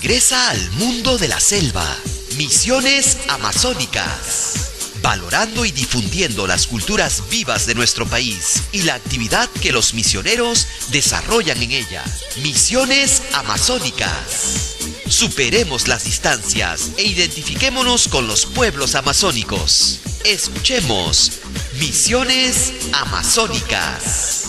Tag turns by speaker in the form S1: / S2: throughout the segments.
S1: regresa al mundo de la selva. Misiones Amazónicas. Valorando y difundiendo las culturas vivas de nuestro país y la actividad que los misioneros desarrollan en ella. Misiones Amazónicas. Superemos las distancias e identifiquémonos con los pueblos amazónicos. Escuchemos Misiones Amazónicas.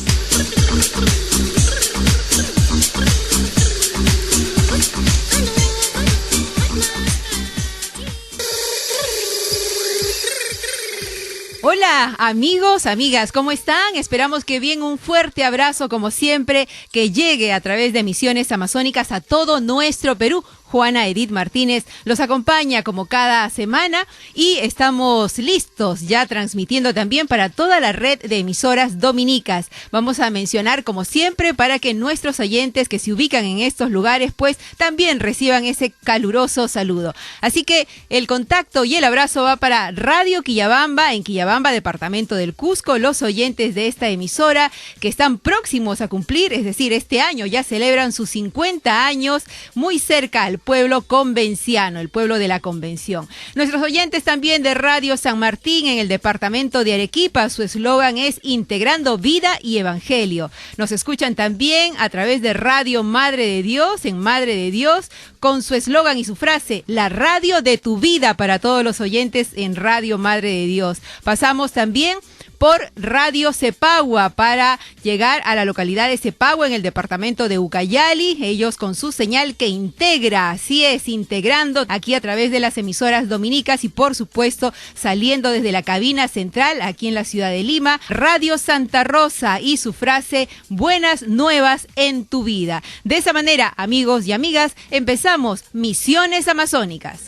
S2: Hola amigos, amigas, ¿cómo están? Esperamos que bien, un fuerte abrazo como siempre que llegue a través de Misiones Amazónicas a todo nuestro Perú. Juana Edith Martínez los acompaña como cada semana y estamos listos ya transmitiendo también para toda la red de emisoras dominicas. Vamos a mencionar como siempre para que nuestros oyentes que se ubican en estos lugares pues también reciban ese caluroso saludo. Así que el contacto y el abrazo va para Radio Quillabamba, en Quillabamba, departamento del Cusco. Los oyentes de esta emisora que están próximos a cumplir, es decir, este año ya celebran sus 50 años, muy cerca al pueblo convenciano, el pueblo de la Convención. Nuestros oyentes también de Radio San Martín en el departamento de Arequipa, su eslogan es Integrando Vida y Evangelio. Nos escuchan también a través de Radio Madre de Dios, en Madre de Dios, con su eslogan y su frase, la radio de tu vida, para todos los oyentes en Radio Madre de Dios. Pasamos también por Radio Cepagua para llegar a la localidad de Cepagua en el departamento de Ucayali, ellos con su señal que integra, así es, integrando aquí a través de las emisoras dominicas y por supuesto saliendo desde la cabina central aquí en la ciudad de Lima, Radio Santa Rosa y su frase, buenas nuevas en tu vida. De esa manera, amigos y amigas, empezamos Misiones Amazónicas.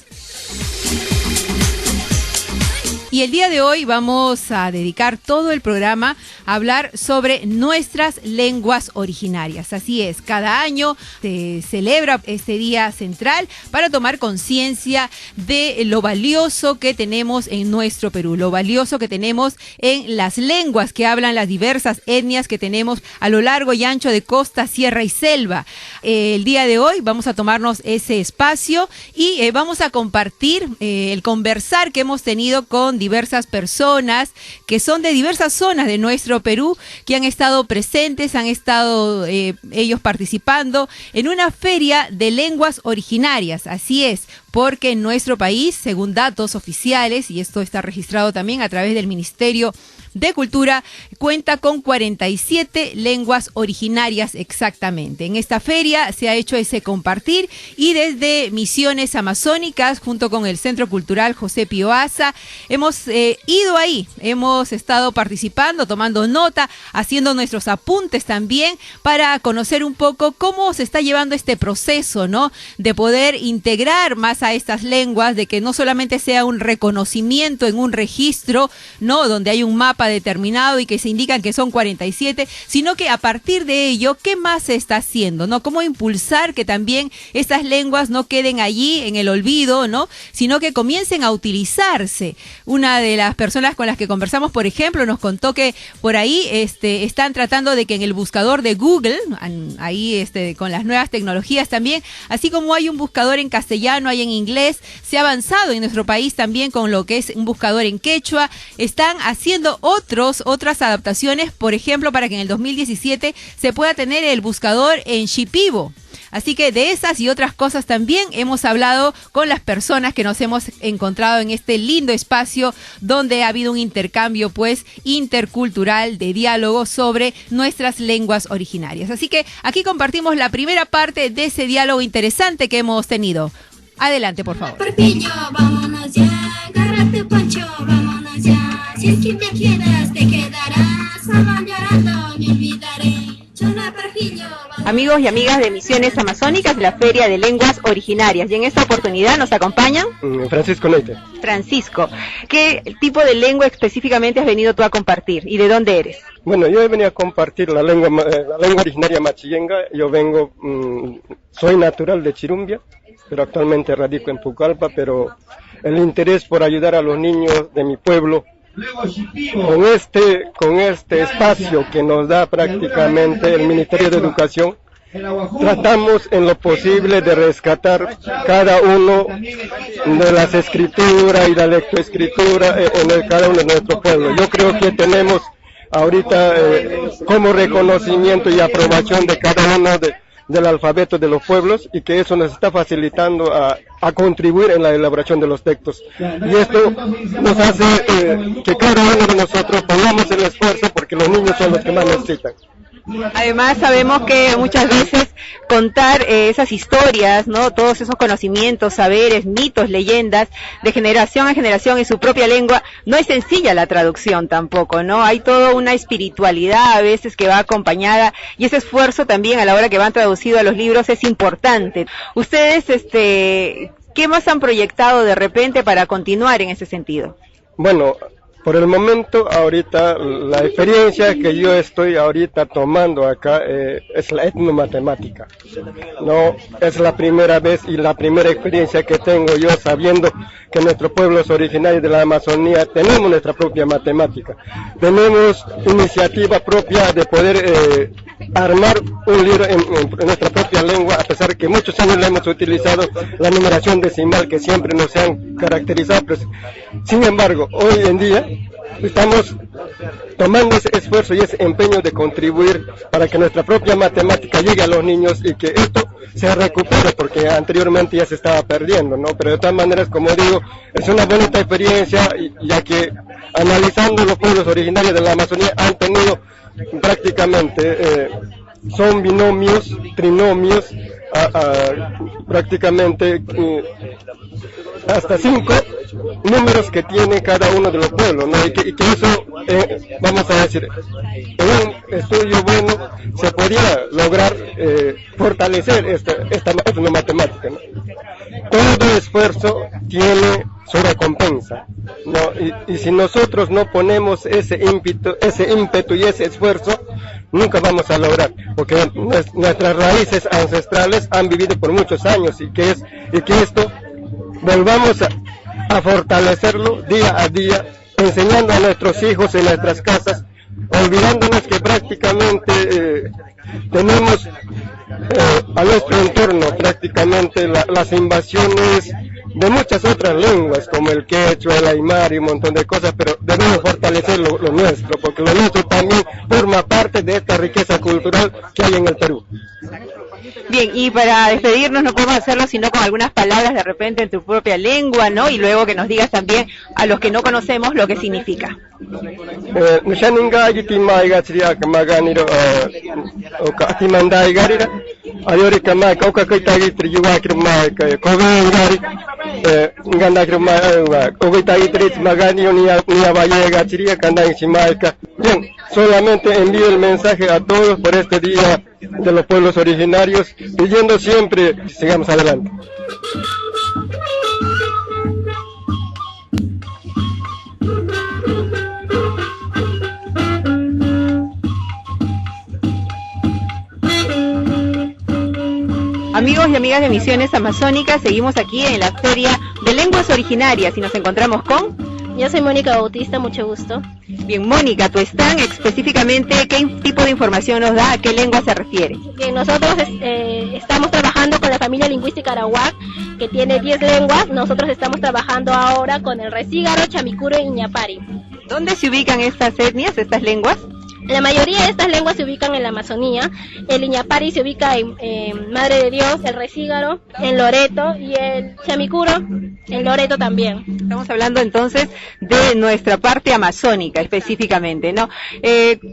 S2: Y el día de hoy vamos a dedicar todo el programa a hablar sobre nuestras lenguas originarias. Así es, cada año se celebra este día central para tomar conciencia de lo valioso que tenemos en nuestro Perú, lo valioso que tenemos en las lenguas que hablan las diversas etnias que tenemos a lo largo y ancho de costa, sierra y selva. El día de hoy vamos a tomarnos ese espacio y vamos a compartir el conversar que hemos tenido con diversas personas que son de diversas zonas de nuestro Perú, que han estado presentes, han estado ellos participando en una feria de lenguas originarias. Así es, porque en nuestro país, según datos oficiales, y esto está registrado también a través del Ministerio de Cultura, cuenta con 47 lenguas originarias exactamente. En esta feria se ha hecho ese compartir y desde Misiones Amazónicas, junto con el Centro Cultural José Pío Asa, hemos ido ahí, hemos estado participando, tomando nota, haciendo nuestros apuntes también para conocer un poco cómo se está llevando este proceso, ¿no? De poder integrar más a estas lenguas, de que no solamente sea un reconocimiento en un registro, ¿no? Donde hay un mapa determinado y que se indican que son 47, sino que a partir de ello, ¿qué más se está haciendo, no? ¿Cómo impulsar que también estas lenguas no queden allí en el olvido, ¿no? Sino que comiencen a utilizarse. Una de las personas con las que conversamos, por ejemplo, nos contó que por ahí están tratando de que en el buscador de Google, ahí con las nuevas tecnologías también, así como hay un buscador en castellano, hay en inglés, se ha avanzado en nuestro país también con lo que es un buscador en quechua, están haciendo otras adaptaciones, por ejemplo, para que en el 2017 se pueda tener el buscador en Shipibo. Así que de esas y otras cosas también hemos hablado con las personas que nos hemos encontrado en este lindo espacio donde ha habido un intercambio pues intercultural de diálogo sobre nuestras lenguas originarias. Así que aquí compartimos la primera parte de ese diálogo interesante que hemos tenido. Adelante, por favor.
S3: Porfiño, vámonos ya, agarra tu poncho, vámonos ya. Si es que te quedas, te quedarás. Salvan llorando, me olvidaré.
S2: Amigos y amigas de Misiones Amazónicas, la Feria de Lenguas Originarias. Y en esta oportunidad nos acompañan
S4: Francisco Neite.
S2: Francisco, ¿qué tipo de lengua específicamente has venido tú a compartir y de dónde eres?
S4: Bueno, yo he venido a compartir la lengua originaria machillenga. Yo vengo, soy natural de Chirumbia, pero actualmente radico en Pucallpa, pero el interés por ayudar a los niños de mi pueblo, con este espacio que nos da prácticamente el Ministerio de Educación, tratamos en lo posible de rescatar cada uno de las escrituras y la lectoescritura cada uno de nuestro pueblo. Yo creo que tenemos ahorita como reconocimiento y aprobación de cada uno del alfabeto de los pueblos, y que eso nos está facilitando a contribuir en la elaboración de los textos. Y esto nos hace que cada uno de nosotros pongamos el esfuerzo, porque los niños son los que más necesitan.
S2: Además sabemos que muchas veces contar esas historias, ¿no? Todos esos conocimientos, saberes, mitos, leyendas de generación a generación en su propia lengua, no es sencilla la traducción tampoco, ¿no? Hay toda una espiritualidad a veces que va acompañada, y ese esfuerzo también a la hora que van traducidos a los libros es importante. Ustedes, ¿qué más han proyectado de repente para continuar en ese sentido?
S4: Bueno, por el momento, ahorita, la experiencia que yo estoy ahorita tomando acá es la etnomatemática. No, es la primera vez y la primera experiencia que tengo yo, sabiendo que nuestros pueblos originarios de la Amazonía tenemos nuestra propia matemática. Tenemos iniciativa propia de poder armar un libro en nuestra propia lengua, a pesar que muchos años le hemos utilizado la numeración decimal, que siempre nos han caracterizado. Pero, sin embargo, hoy en día estamos tomando ese esfuerzo y ese empeño de contribuir para que nuestra propia matemática llegue a los niños y que esto se recupere, porque anteriormente ya se estaba perdiendo, ¿no? Pero de todas maneras, como digo, es una bonita experiencia, ya que analizando los pueblos originarios de la Amazonía han tenido prácticamente, son binomios, trinomios, prácticamente hasta 5 números que tiene cada uno de los pueblos, ¿no? Y que eso, vamos a decir, en un estudio bueno se podría lograr fortalecer esta matemática, ¿no? Todo esfuerzo tiene su recompensa, ¿no? Y si nosotros no ponemos ese ímpetu y ese esfuerzo, nunca vamos a lograr, porque nuestras raíces ancestrales han vivido por muchos años, y que esto volvamos a fortalecerlo día a día, enseñando a nuestros hijos en nuestras casas, olvidándonos que prácticamente tenemos a nuestro entorno prácticamente las invasiones de muchas otras lenguas, como el quechua, el aymara y un montón de cosas, pero debemos fortalecer lo nuestro, porque lo nuestro también forma parte de esta riqueza cultural que hay en el Perú.
S2: Bien, y para despedirnos no podemos hacerlo sino con algunas palabras de repente en tu propia lengua, ¿no? Y luego que nos digas también a los que no conocemos lo que significa.
S4: Bien, solamente envío el mensaje a todos por este día de los pueblos originarios, pidiendo siempre que sigamos adelante.
S2: Amigos y amigas de Misiones Amazónicas, seguimos aquí en la Feria de Lenguas Originarias y nos encontramos con...
S5: Yo soy Mónica Bautista, mucho gusto.
S2: Bien, Mónica, tu stand específicamente, ¿qué tipo de información nos da? ¿A qué lengua se refiere?
S5: Bien, nosotros estamos trabajando con la familia lingüística arawak, que tiene 10 lenguas. Nosotros estamos trabajando ahora con el resígaro, chamicuro y ñapari.
S2: ¿Dónde se ubican estas etnias, estas lenguas?
S5: La mayoría de estas lenguas se ubican en la Amazonía. El Iñapari se ubica en Madre de Dios, el resígaro en Loreto y el chamicuro en Loreto también.
S2: Estamos hablando entonces de nuestra parte amazónica específicamente, ¿no?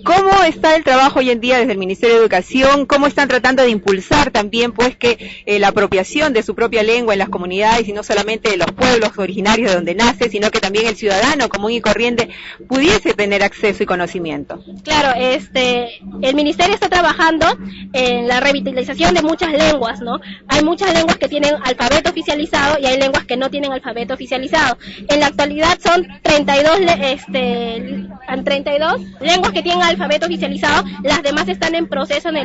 S2: ¿Cómo está el trabajo hoy en día desde el Ministerio de Educación? ¿Cómo están tratando de impulsar también pues que la apropiación de su propia lengua en las comunidades y no solamente de los pueblos originarios de donde nace, sino que también el ciudadano común y corriente pudiese tener acceso y conocimiento?
S5: Claro, el ministerio está trabajando en la revitalización de muchas lenguas, ¿no? Hay muchas lenguas que tienen alfabeto oficializado y hay lenguas que no tienen alfabeto oficializado. En la actualidad son 32 lenguas que tienen alfabeto oficializado, las demás están en proceso en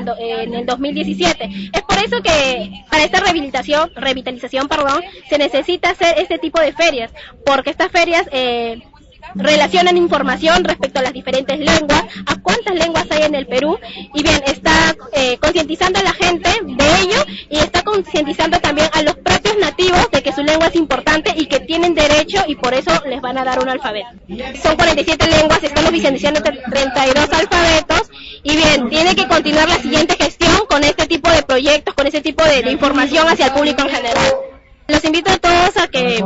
S5: el 2017. Es por eso que para esta revitalización, se necesita hacer este tipo de ferias, porque estas ferias relacionan información respecto a las diferentes lenguas, a cuántas lenguas hay en el Perú, y bien, está concientizando a la gente ello y está concientizando también a los propios nativos de que su lengua es importante y que tienen derecho y por eso les van a dar un alfabeto. Son 47 lenguas, están oficializando 32 alfabetos y bien, tiene que continuar la siguiente gestión con este tipo de proyectos, con este tipo de información hacia el público en general. Los invito a todos a que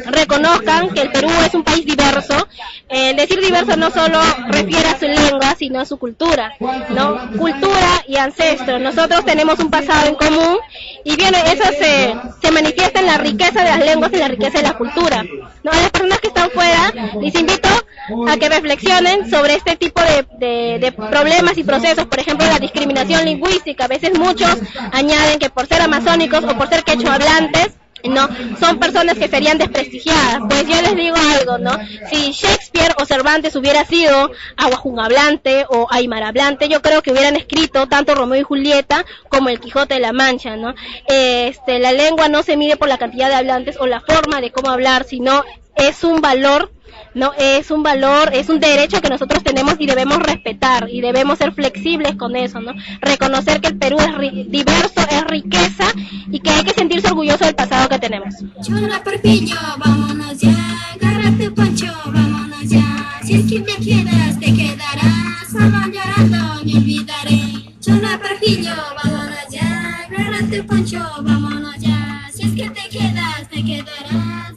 S5: reconozcan que el Perú es un país diverso. Decir diverso no solo refiere a su lengua, sino a su cultura, ¿no? Cultura y ancestro. Nosotros tenemos un pasado en común y bien, eso se manifiesta en la riqueza de las lenguas y la riqueza de la cultura, ¿no? A las personas que están fuera, les invito a que reflexionen sobre este tipo de problemas y procesos, por ejemplo, la discriminación lingüística. A veces muchos añaden que por ser amazónicos o por ser quechua hablantes, no, son personas que serían desprestigiadas. Pues yo les digo algo, ¿no? Si Shakespeare o Cervantes hubiera sido aguajún hablante o aymara hablante, yo creo que hubieran escrito tanto Romeo y Julieta como el Quijote de la Mancha, ¿no? La lengua no se mide por la cantidad de hablantes o la forma de cómo hablar, sino es un valor, no es un valor, es un derecho que nosotros tenemos y debemos respetar y debemos ser flexibles con eso, ¿no? Reconocer que el Perú es diverso, es riqueza y que hay que sentirse orgulloso del pasado que tenemos.
S3: Chola Porfirio, vámonos ya, agarra tu poncho, vámonos ya. Si es que te quedarás, solo llorando me olvidaré. Chola Porfirio, vámonos ya, agarra tu poncho, vámonos ya. Si es que te quedarás,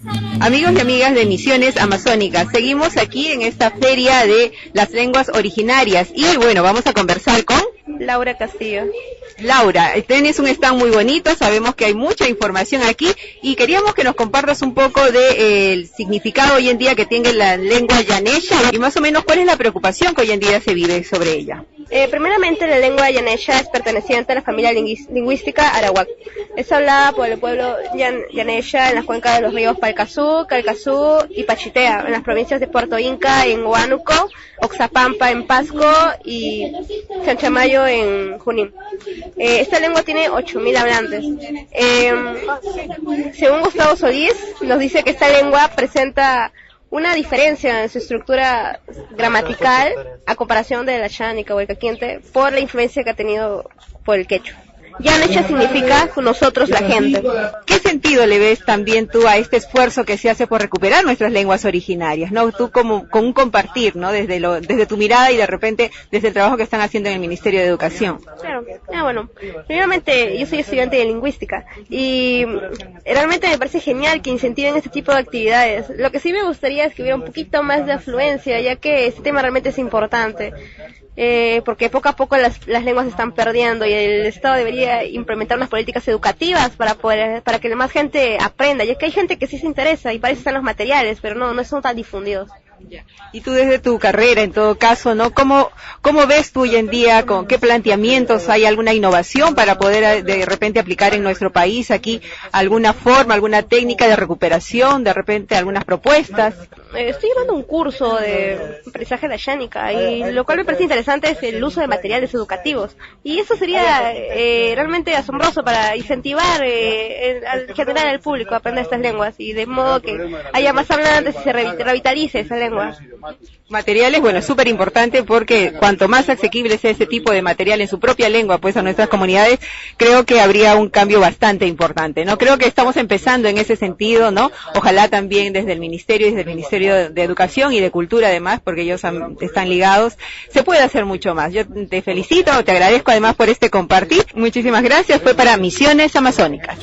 S3: solo
S2: Amigos y amigas de Misiones Amazónicas, seguimos aquí en esta feria de las lenguas originarias y bueno, vamos a conversar con
S6: Laura Castillo.
S2: Laura. Tienes un stand muy bonito, sabemos que hay mucha información aquí y queríamos que nos compartas un poco del significado hoy en día que tiene la lengua yanesha y más o menos cuál es la preocupación que hoy en día se vive sobre ella.
S6: Primeramente, la lengua yanesha es perteneciente a la familia lingüística arawak. Es hablada por el pueblo yanesha en las cuencas de los ríos Palcazú, Calcazú y Pachitea, en las provincias de Puerto Inca en Huánuco, Oxapampa en Pasco y Chanchamayo en Junín. Esta lengua tiene 8.000 hablantes. Según Gustavo Solís, nos dice que esta lengua presenta una diferencia en su estructura gramatical a comparación de la chánica o el caquiente por la influencia que ha tenido por el quechua. Yanesha significa nosotros, la gente.
S2: ¿Qué sentido le ves también tú a este esfuerzo que se hace por recuperar nuestras lenguas originarias, ¿no? Tú como con un compartir, ¿no? Desde tu mirada y de repente desde el trabajo que están haciendo en el Ministerio de Educación.
S6: Claro, bueno, primeramente yo soy estudiante de lingüística y realmente me parece genial que incentiven este tipo de actividades. Lo que sí me gustaría es que hubiera un poquito más de afluencia, ya que este tema realmente es importante. Porque poco a poco las lenguas se están perdiendo y el Estado debería implementar unas políticas educativas para que más gente aprenda, ya que hay gente que sí se interesa y para eso están los materiales, pero no son tan difundidos.
S2: Y tú desde tu carrera, en todo caso, ¿no? ¿Cómo ves tú hoy en día, con qué planteamientos hay alguna innovación para poder de repente aplicar en nuestro país aquí alguna forma, alguna técnica de recuperación, de repente algunas propuestas?
S6: Estoy llevando un curso de aprendizaje de Ashánica y lo cual me parece interesante es el uso de materiales educativos y eso sería realmente asombroso para incentivar generar al público a aprender estas lenguas y de modo que haya más hablantes y se revitalice esa lengua.
S2: Materiales, bueno, es súper importante porque cuanto más asequible sea ese tipo de material en su propia lengua, pues a nuestras comunidades, creo que habría un cambio bastante importante, ¿no? Creo que estamos empezando en ese sentido, ¿no? Ojalá también desde el Ministerio y desde el Ministerio de Educación y de Cultura además, porque ellos están ligados, se puede hacer mucho más. Yo te felicito, te agradezco además por este compartir. Muchísimas gracias, fue para Misiones Amazónicas.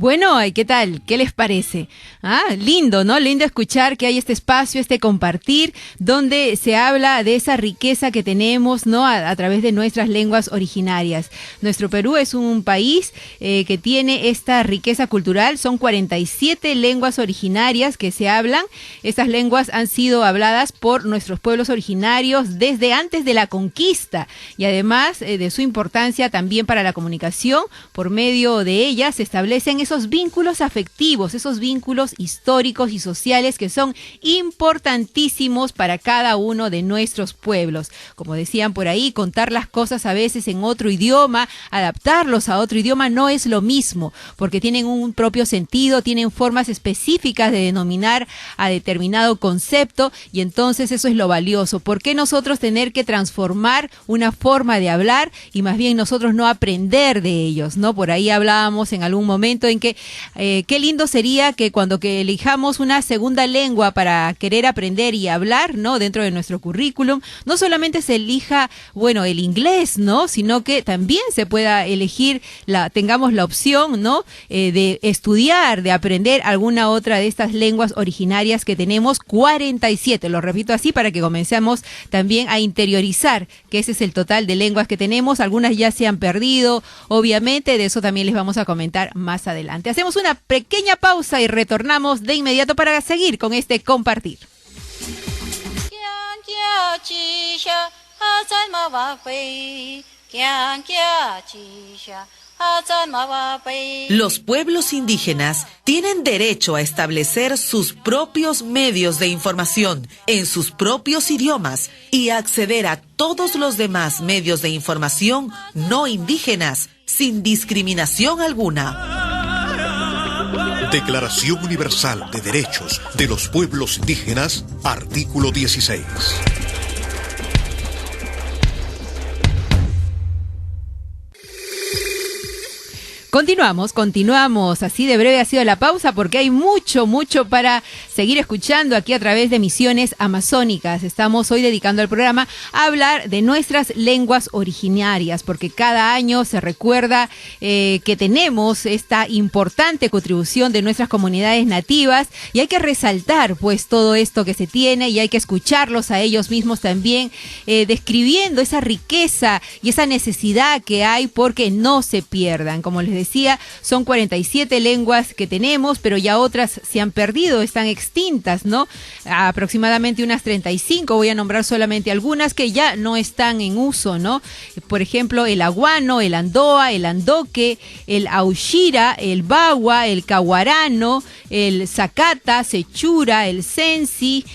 S2: Bueno, ¿qué tal? ¿Qué les parece? Lindo, ¿no? Lindo escuchar que hay este espacio, este compartir, donde se habla de esa riqueza que tenemos, ¿no? A través de nuestras lenguas originarias. Nuestro Perú es un país que tiene esta riqueza cultural. Son 47 lenguas originarias que se hablan. Estas lenguas han sido habladas por nuestros pueblos originarios desde antes de la conquista. Y además de su importancia también para la comunicación, por medio de ellas se establecen esos esos vínculos afectivos, esos vínculos históricos y sociales que son importantísimos para cada uno de nuestros pueblos. Como decían por ahí, contar las cosas a veces en otro idioma, adaptarlos a otro idioma no es lo mismo, porque tienen un propio sentido, tienen formas específicas de denominar a determinado concepto, y entonces eso es lo valioso. ¿Por qué nosotros tener que transformar una forma de hablar y más bien nosotros no aprender de ellos, ¿no? Por ahí hablábamos en algún momento en que qué lindo sería que cuando que elijamos una segunda lengua para querer aprender y hablar, ¿no? Dentro de nuestro currículum, no solamente se elija, bueno, el inglés, ¿no? Sino que también se pueda elegir, tengamos la opción, ¿no? De estudiar, de aprender alguna otra de estas lenguas originarias que tenemos, 47, lo repito así para que comencemos también a interiorizar que ese es el total de lenguas que tenemos. Algunas ya se han perdido, obviamente, de eso también les vamos a comentar más adelante. Hacemos una pequeña pausa y retornamos de inmediato para seguir con este compartir.
S7: Los pueblos indígenas tienen derecho a establecer sus propios medios de información en sus propios idiomas y acceder a todos los demás medios de información no indígenas sin discriminación alguna.
S8: Declaración Universal de Derechos de los Pueblos Indígenas, artículo 16.
S2: Continuamos. Así de breve ha sido la pausa porque hay mucho para seguir escuchando aquí a través de Misiones Amazónicas. Estamos hoy dedicando el programa a hablar de nuestras lenguas originarias, porque cada año se recuerda que tenemos esta importante contribución de nuestras comunidades nativas y hay que resaltar pues todo esto que se tiene y hay que escucharlos a ellos mismos también, describiendo esa riqueza y esa necesidad que hay porque no se pierdan. Como les decía, son 47 lenguas que tenemos, pero ya otras se han perdido, están extintas, ¿no? Aproximadamente unas 35, voy a nombrar solamente algunas que ya no están en uso, ¿no? Por ejemplo, el aguano, el andoa, el andoque, el aushira, el bagua, el caguarano, el zacata, sechura, el sensi,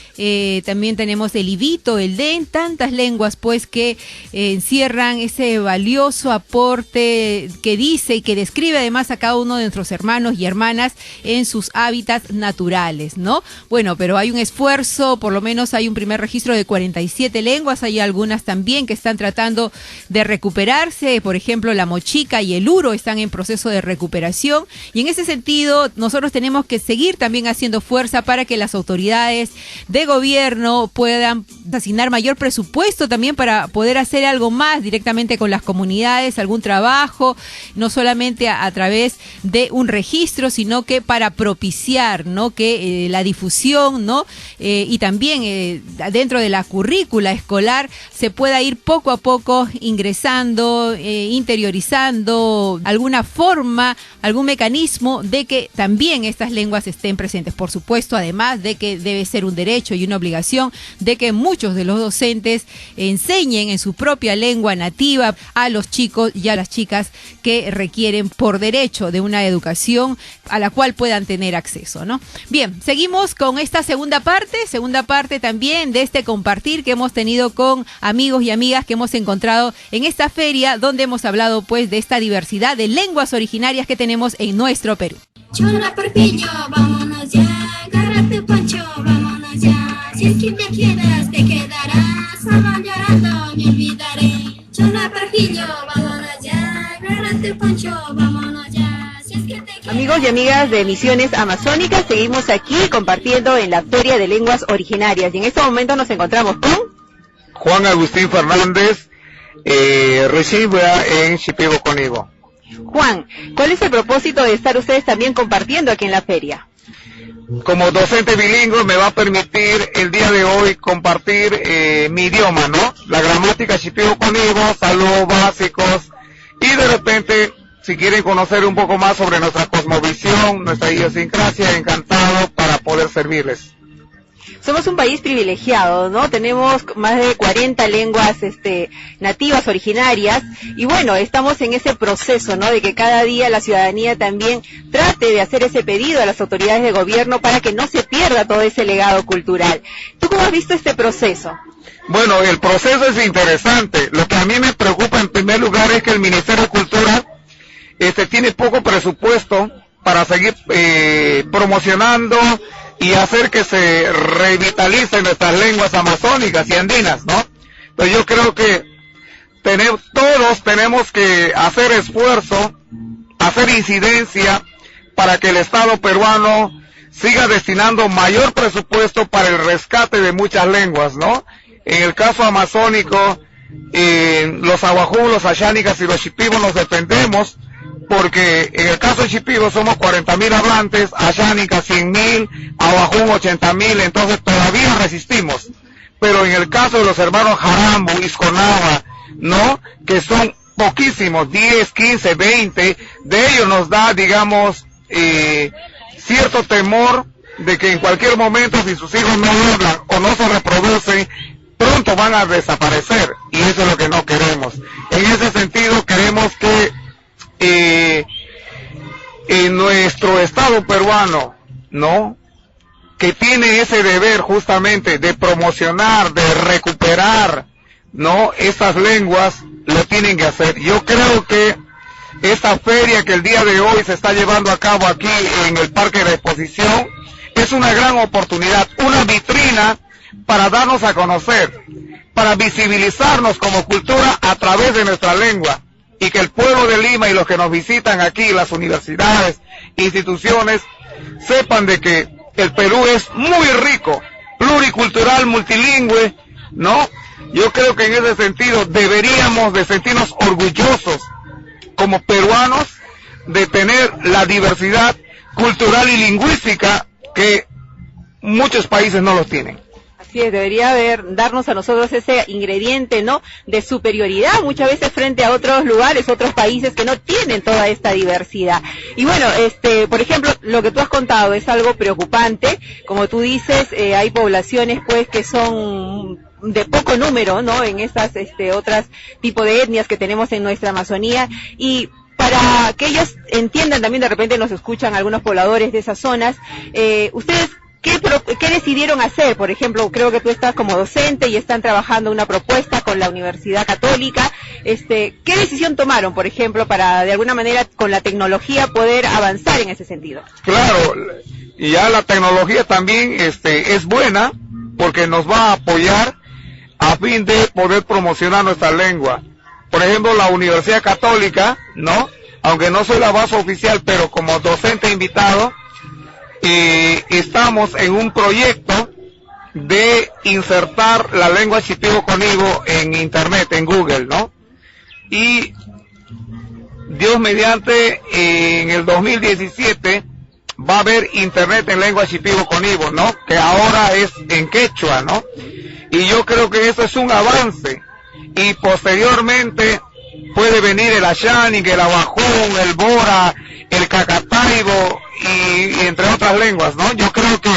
S2: también tenemos el ibito, el den, tantas lenguas pues que encierran ese valioso aporte que dice y que describe además a cada uno de nuestros hermanos y hermanas en sus hábitats naturales, ¿no? Bueno, pero hay un esfuerzo, por lo menos hay un primer registro de 47 lenguas, hay algunas también que están tratando de recuperarse, por ejemplo la mochica y el uro están en proceso de recuperación y en ese sentido nosotros tenemos que seguir también haciendo fuerza para que las autoridades de gobierno puedan asignar mayor presupuesto también para poder hacer algo más directamente con las comunidades, algún trabajo, no solamente a través de un registro, sino que para propiciar, ¿no? Que la difusión, ¿no? Y también dentro de la currícula escolar se pueda ir poco a poco ingresando, interiorizando alguna forma, algún mecanismo de que también estas lenguas estén presentes. Por supuesto, además de que debe ser un derecho y una obligación de que muchos de los docentes enseñen en su propia lengua nativa a los chicos y a las chicas que requieren por derecho de una educación a la cual puedan tener acceso, ¿no? Bien, seguimos con esta segunda parte también de este compartir que hemos tenido con amigos y amigas que hemos encontrado en esta feria donde hemos hablado pues de esta diversidad de lenguas originarias que tenemos en nuestro Perú.
S3: Chola Porfirio, vámonos ya, agárrate Pancho, vámonos ya. Si es que te quedas, te quedarás, salvan llorando, me olvidaré. Chola Porfirio, vámonos ya, agárrate Pancho, vámonos ya. Si es que te quedas...
S9: Amigos y amigas de Misiones Amazónicas, seguimos aquí compartiendo en la Feria de Lenguas Originarias y en este momento nos encontramos con
S10: Juan Agustín Fernández, recibe en Shipibo Conigo.
S9: Juan, ¿cuál es el propósito de estar ustedes también compartiendo aquí en la feria?
S10: Como docente bilingüe me va a permitir el día de hoy compartir mi idioma, ¿no? La gramática Shipibo Conigo, saludos básicos y de repente si quieren conocer un poco más sobre nuestra cosmovisión, nuestra idiosincrasia, encantado para poder servirles.
S9: somos un país privilegiado, ¿no? Tenemos más de 40 lenguas nativas, originarias, y bueno, estamos en ese proceso, ¿no? De que cada día la ciudadanía también trate de hacer ese pedido a las autoridades de gobierno para que no se pierda todo ese legado cultural. ¿Tú cómo has visto este proceso?
S10: Bueno, el proceso es interesante. Lo que a mí me preocupa en primer lugar es que el Ministerio de Cultura tiene poco presupuesto para seguir promocionando y hacer que se revitalicen nuestras lenguas amazónicas y andinas, ¿no? Pero yo creo que todos tenemos que hacer esfuerzo, hacer incidencia para que el Estado peruano siga destinando mayor presupuesto para el rescate de muchas lenguas, ¿no? En el caso amazónico, los aguajún, los ayánicas y los shipibos nos defendemos, porque en el caso de Shipibo somos 40.000 hablantes, ayánicas 100.000, aguajún 80.000, entonces todavía resistimos. Pero en el caso de los hermanos Jarambo, Isconaba, ¿no? Que son poquísimos, 10, 15, 20, de ellos nos da, digamos, cierto temor de que en cualquier momento, si sus hijos no hablan o no se reproducen, pronto van a desaparecer, y eso es lo que no queremos. En ese sentido, queremos que en nuestro Estado peruano, ¿no? Que tiene ese deber justamente de promocionar, de recuperar, ¿no? Estas lenguas, lo tienen que hacer. Yo creo que esta feria que el día de hoy se está llevando a cabo aquí en el Parque de Exposición es una gran oportunidad, una vitrina para darnos a conocer, para visibilizarnos como cultura a través de nuestra lengua, y que el pueblo de Lima y los que nos visitan aquí, las universidades, instituciones, sepan de que el Perú es muy rico, pluricultural, multilingüe, ¿no? Yo creo que en ese sentido deberíamos de sentirnos orgullosos como peruanos de tener la diversidad cultural y lingüística que muchos países no lo tienen.
S9: Así es, debería darnos a nosotros ese ingrediente, ¿no? De superioridad muchas veces frente a otros lugares, otros países que no tienen toda esta diversidad. Y bueno, por ejemplo, lo que tú has contado es algo preocupante. Como tú dices, hay poblaciones pues que son de poco número, ¿no? En estas otras tipos de etnias que tenemos en nuestra Amazonía, y para que ellos entiendan, también de repente nos escuchan algunos pobladores de esas zonas, ustedes ¿qué decidieron hacer? Por ejemplo, creo que tú estás como docente y están trabajando una propuesta con la Universidad Católica. ¿Qué decisión tomaron, por ejemplo, para de alguna manera con la tecnología poder avanzar en ese sentido?
S10: Claro, y ya la tecnología también es buena porque nos va a apoyar a fin de poder promocionar nuestra lengua. Por ejemplo, la Universidad Católica, ¿no? Aunque no soy la base oficial, pero como docente invitado, estamos en un proyecto de insertar la lengua shipibo-conibo en internet, en Google, ¿no? Y Dios mediante, en el 2017 va a haber internet en lengua shipibo-conibo, ¿no? Que ahora es en quechua, ¿no? Y yo creo que eso es un avance, y posteriormente puede venir el ayánic, el aguajún, el bora, el cacataibo y entre otras lenguas, ¿no? Yo creo que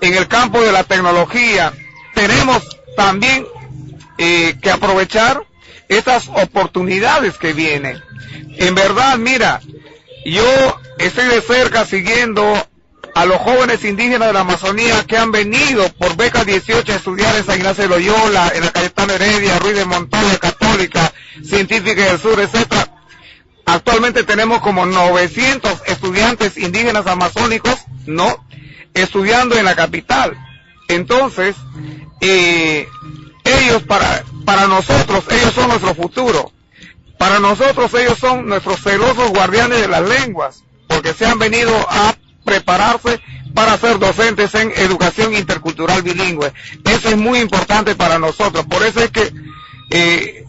S10: en el campo de la tecnología tenemos también que aprovechar estas oportunidades que vienen. En verdad, mira, yo estoy de cerca siguiendo a los jóvenes indígenas de la Amazonía que han venido por beca 18 a estudiar en San Ignacio de Loyola, en la Cayetano Heredia, Ruiz de Montoya, Católica, Científica del Sur, etcétera. Actualmente tenemos como 900 estudiantes indígenas amazónicos, ¿no? Estudiando en la capital. Entonces, ellos para nosotros, ellos son nuestro futuro. Para nosotros ellos son nuestros celosos guardianes de las lenguas, porque se han venido a prepararse para ser docentes en educación intercultural bilingüe. Eso es muy importante para nosotros. Por eso es que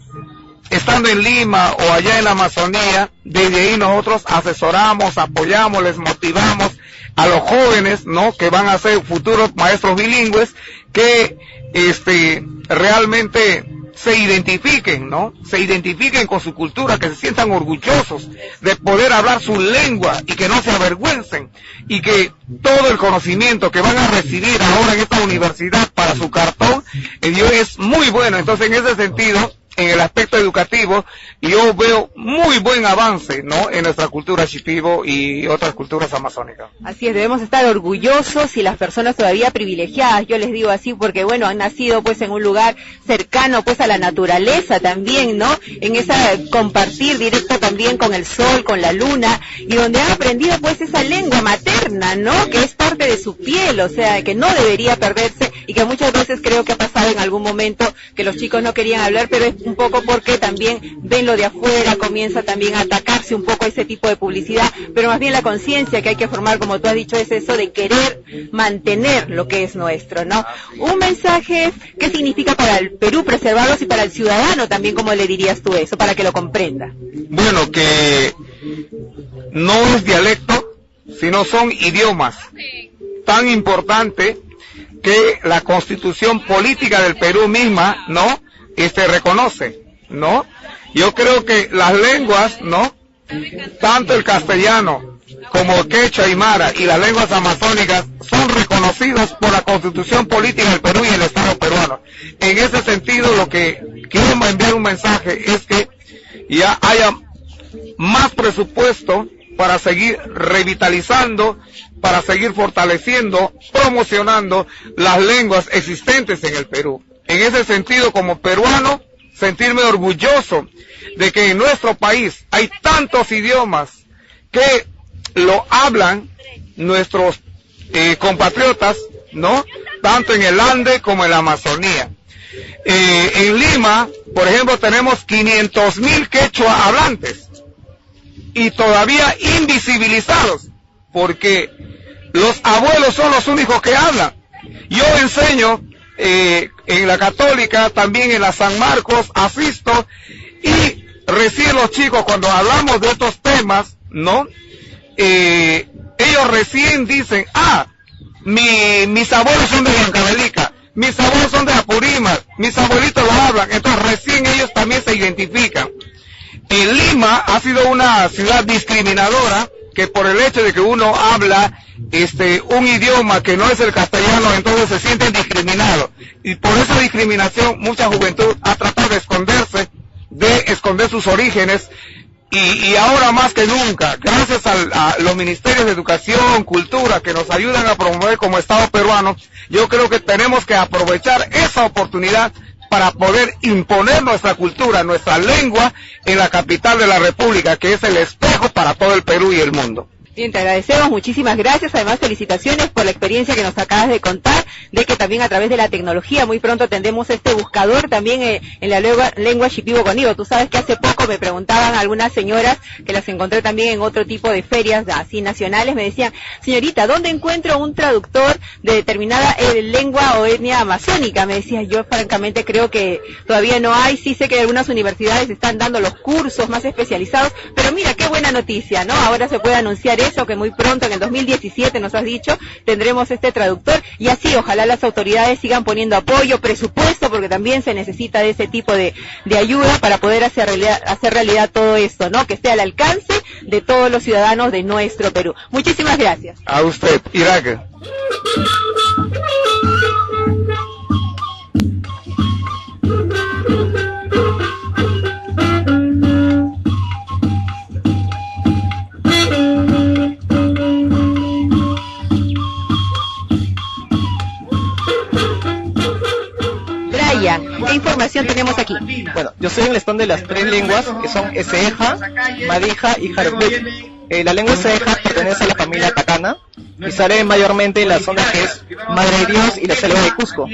S10: estando en Lima o allá en la Amazonía, desde ahí nosotros asesoramos, apoyamos, les motivamos a los jóvenes, ¿no? Que van a ser futuros maestros bilingües, que realmente se identifiquen, ¿no? Se identifiquen con su cultura, que se sientan orgullosos de poder hablar su lengua y que no se avergüencen, y que todo el conocimiento que van a recibir ahora en esta universidad para su cartón, es muy bueno. Entonces, en ese sentido, en el aspecto educativo, yo veo muy buen avance, ¿no?, en nuestra cultura shipibo y otras culturas amazónicas.
S9: Así es, debemos estar orgullosos y las personas todavía privilegiadas, yo les digo así porque, bueno, han nacido pues en un lugar cercano pues a la naturaleza también, ¿no?, en esa compartir directo también con el sol, con la luna, y donde han aprendido pues esa lengua materna, ¿no?, que es parte de su piel, o sea, que no debería perderse, y que muchas veces creo que ha pasado en algún momento que los chicos no querían hablar, pero es un poco porque también ven lo de afuera, comienza también a atacarse un poco ese tipo de publicidad, pero más bien la conciencia que hay que formar, como tú has dicho, es eso de querer mantener lo que es nuestro, ¿no? Un mensaje, ¿qué significa para el Perú preservarlos y para el ciudadano también, cómo le dirías tú eso, para que lo comprenda?
S10: Bueno, que no es dialecto, sino son idiomas, tan importante que la Constitución política del Perú misma, ¿no?, reconoce, ¿no? Yo creo que las lenguas, ¿no?, tanto el castellano como el quechua aymara y las lenguas amazónicas son reconocidas por la Constitución política del Perú y el Estado peruano. En ese sentido, lo que quiero enviar un mensaje es que ya haya más presupuesto para seguir revitalizando, para seguir fortaleciendo, promocionando las lenguas existentes en el Perú. En ese sentido, como peruano, sentirme orgulloso de que en nuestro país hay tantos idiomas que lo hablan nuestros compatriotas, ¿no?, tanto en el Ande como en la Amazonía. En Lima, por ejemplo, tenemos 500,000 quechua hablantes y todavía invisibilizados, porque los abuelos son los únicos que hablan. Yo enseño en la Católica, también en la San Marcos, asisto, y recién los chicos, cuando hablamos de estos temas, ¿no?, ellos recién dicen, mis abuelos son de Huancavelica, mis abuelos son de Apurímac, mis abuelitos lo hablan, entonces recién ellos también se identifican. En Lima ha sido una ciudad discriminadora, que por el hecho de que uno habla un idioma que no es el castellano, entonces se sienten discriminados. Y por esa discriminación, mucha juventud ha tratado de esconder sus orígenes, y ahora más que nunca, gracias a los ministerios de Educación, Cultura, que nos ayudan a promover como Estado peruano, yo creo que tenemos que aprovechar esa oportunidad para poder imponer nuestra cultura, nuestra lengua en la capital de la República, que es el espejo para todo el Perú y el mundo.
S9: Bien, te agradecemos, muchísimas gracias, además felicitaciones por la experiencia que nos acabas de contar, de que también a través de la tecnología muy pronto tendremos este buscador también en la lengua shipibo conmigo. Tú sabes que hace poco me preguntaban algunas señoras, que las encontré también en otro tipo de ferias así nacionales, me decían, señorita, ¿dónde encuentro un traductor de determinada lengua o etnia amazónica? Me decía, yo francamente creo que todavía no hay, sí sé que algunas universidades están dando los cursos más especializados, pero mira, qué buena noticia, ¿no? Ahora se puede anunciar eso, que muy pronto, en el 2017, nos has dicho, tendremos este traductor, y así ojalá las autoridades sigan poniendo apoyo, presupuesto, porque también se necesita de ese tipo de ayuda para poder hacer realidad todo esto, ¿no?, que esté al alcance de todos los ciudadanos de nuestro Perú. Muchísimas gracias.
S10: A usted, Irak.
S9: ¿Qué información tenemos aquí?
S11: Bueno, yo soy en el stand de las 3 lenguas, que son Eseja, Madija y Jareput. La lengua Eseja pertenece a la familia Tacana y sale mayormente en la zona que es Madre de Dios y la selva de Cusco.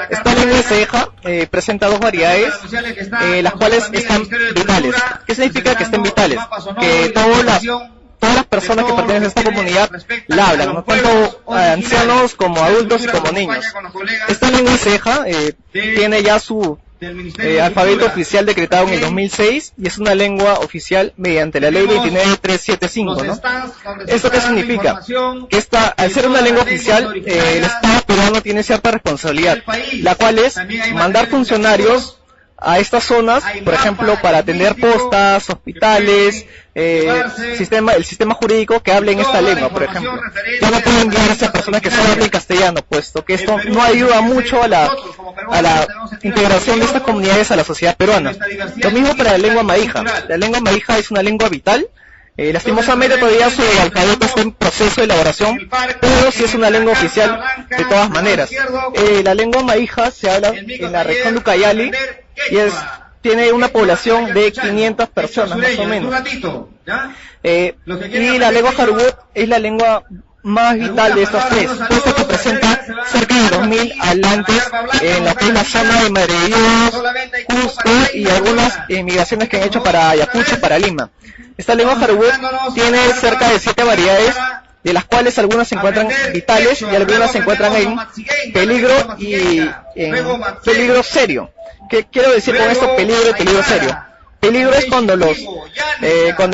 S11: Esta lengua Eseja presenta 2 variedades, las cuales están vitales. ¿Qué significa que estén vitales? Que todas las personas que pertenecen a esta comunidad la hablan, ¿no?, tanto ancianos como adultos y como niños. Esta lengua Eseja tiene ya su alfabeto oficial decretado en el 2006 y es una lengua oficial mediante la ley 29375, ¿no? ¿Esto qué significa? Que al ser una lengua oficial, el Estado peruano tiene cierta responsabilidad, la cual es mandar funcionarios a estas zonas, por ejemplo, para atender postas, hospitales, el sistema jurídico que hablen esta lengua, por ejemplo. Ya no pueden enviar a esas personas que solo hablan castellano, puesto que esto no ayuda mucho a la integración de estas comunidades a la sociedad peruana. Lo mismo para la lengua maija. La lengua maija es una lengua vital. Lastimosamente todavía su alfabeto está en proceso de elaboración, pero sí es una lengua oficial de todas maneras. La lengua maija se habla en la región de Ucayali y tiene una población de 500 personas más o menos. Y la lengua Jarubut es la lengua más vital de estos tres, puesto que presenta cerca de 2000 hablantes en lo que es la zona de Madre de Dios, Cusco y algunas migraciones que han hecho para Ayacucho y para Lima. Esta lengua Jarubut tiene cerca de 7 variedades, de las cuales algunas se encuentran vitales y algunas se encuentran en peligro y en peligro serio. ¿Qué quiero decir con esto, peligro y peligro serio? Peligro es cuando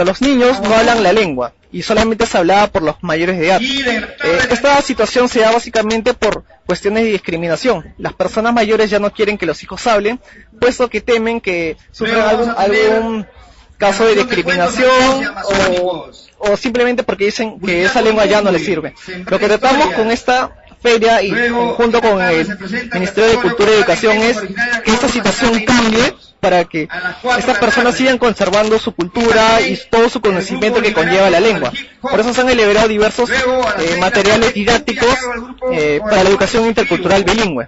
S11: los niños no hablan la lengua y solamente se hablaba por los mayores de edad. Esta situación se da básicamente por cuestiones de discriminación. Las personas mayores ya no quieren que los hijos hablen, puesto que temen que sufran algún caso de discriminación o simplemente porque dicen que esa lengua ya no les sirve. Lo que tratamos con esta feria y junto con el Ministerio de Cultura y Educación es que esta situación cambie para que estas personas sigan conservando su cultura y todo su conocimiento que conlleva la lengua. Por eso se han elaborado diversos materiales didácticos para la educación intercultural bilingüe.